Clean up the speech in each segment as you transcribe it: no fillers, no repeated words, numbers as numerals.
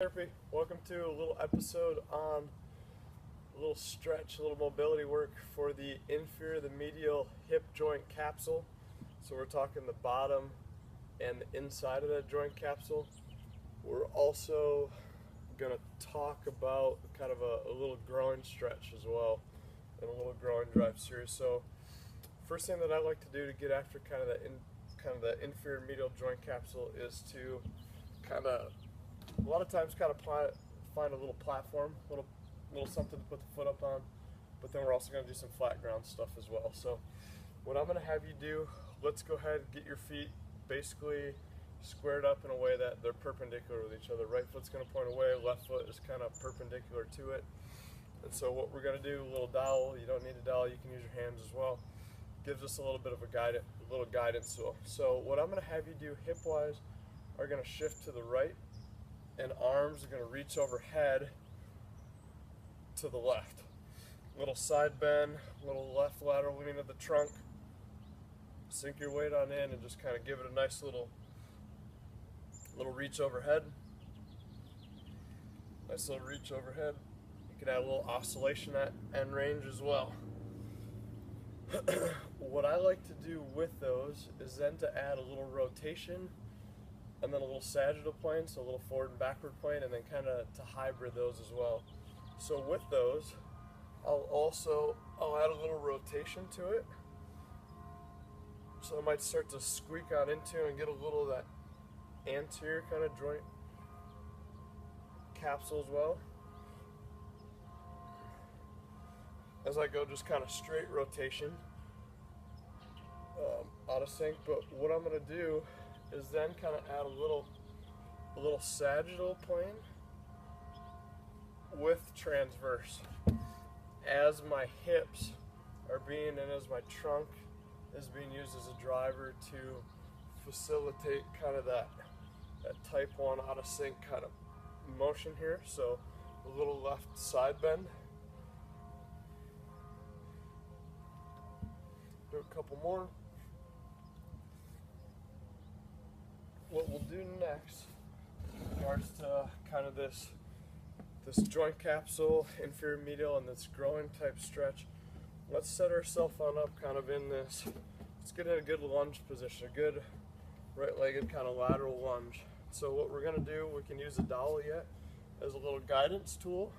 Therapy. Welcome to a little episode on a little stretch, a little mobility work for the inferior, the medial hip joint capsule. So we're talking the bottom and the inside of that joint capsule. We're also going to talk about kind of a little groin stretch as well, and a little groin drive series. So first thing that I like to do to get after kind of the inferior medial joint capsule is to a lot of times find a little platform, little something to put the foot up on, but then we're also going to do some flat ground stuff as well. So what I'm going to have you do, let's go ahead and get your feet basically squared up in a way that they're perpendicular with each other. Right foot's going to point away, left foot is kind of perpendicular to it. And so what we're going to do, a little dowel, you don't need a dowel, you can use your hands as well, gives us a little bit of a little guidance tool. So what I'm going to have you do hip-wise are going to shift to the right, and arms are going to reach overhead to the left. Little side bend, little left lateral lean of the trunk. Sink your weight on in and just kind of give it a nice little reach overhead. Nice little reach overhead. You can add a little oscillation at end range as well. What I like to do with those is then to add a little rotation and then a little sagittal plane, so a little forward and backward plane, and then kind of to hybrid those as well. So with those, I'll add a little rotation to it. So I might start to squeak on into and get a little of that anterior kind of joint capsule as well. As I go, just kind of straight rotation out of sync. But what I'm going to do is then kind of add a little sagittal plane with transverse as my hips are being, and as my trunk is being used as a driver to facilitate kind of that type 1 out of sync kind of motion here. So a little left side bend. Do a couple more. What we'll do next in regards to kind of this joint capsule, inferior medial, and this groin type stretch, let's set ourselves on up kind of in this. Let's get in a good lunge position, a good right-legged kind of lateral lunge. So what we're going to do, we can use a dowel yet as a little guidance tool.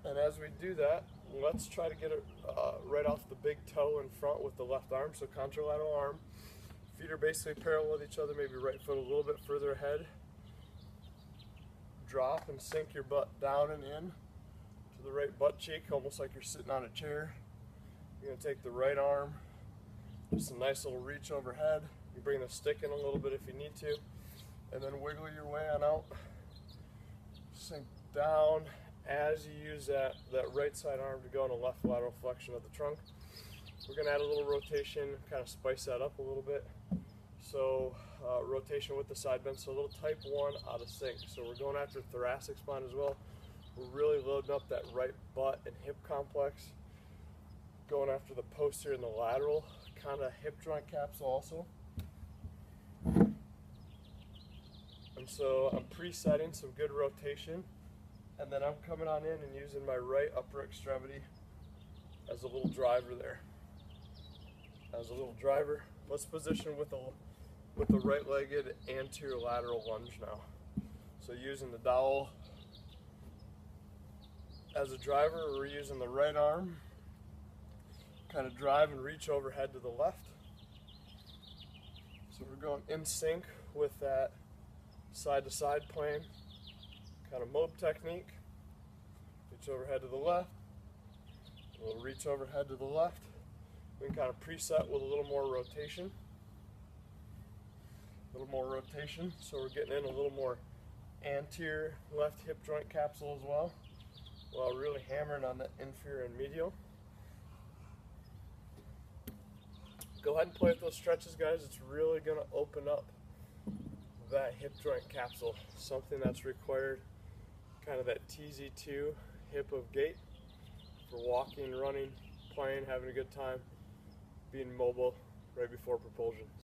And as we do that, let's try to get it right off the big toe in front with the left arm, so contralateral arm. Feet are basically parallel with each other, maybe right foot a little bit further ahead. Drop and sink your butt down and in to the right butt cheek, almost like you're sitting on a chair. You're going to take the right arm, just a nice little reach overhead. You bring the stick in a little bit if you need to, and then wiggle your way on out. Sink down as you use that right side arm to go in a left lateral flexion of the trunk. We're going to add a little rotation, kind of spice that up a little bit. So rotation with the side bend, so a little type 1 out of sync. So we're going after thoracic spine as well. We're really loading up that right butt and hip complex. Going after the posterior and the lateral kind of hip joint capsule also. And so I'm presetting some good rotation, and then I'm coming on in and using my right upper extremity as a little driver there. As a little driver. Let's position with the right-legged anterior lateral lunge now. So using the dowel as a driver, we're using the right arm, kind of drive and reach overhead to the left. So we're going in sync with that side-to-side plane, kind of mob technique. Reach overhead to the left, a little reach overhead to the left. We can kind of preset with a little more rotation. A little more rotation, so we're getting in a little more anterior left hip joint capsule as well, while really hammering on the inferior and medial. Go ahead and play with those stretches, guys. It's really going to open up that hip joint capsule, something that's required, kind of that TZ2 hip of gait for walking, running, playing, having a good time, being mobile right before propulsion.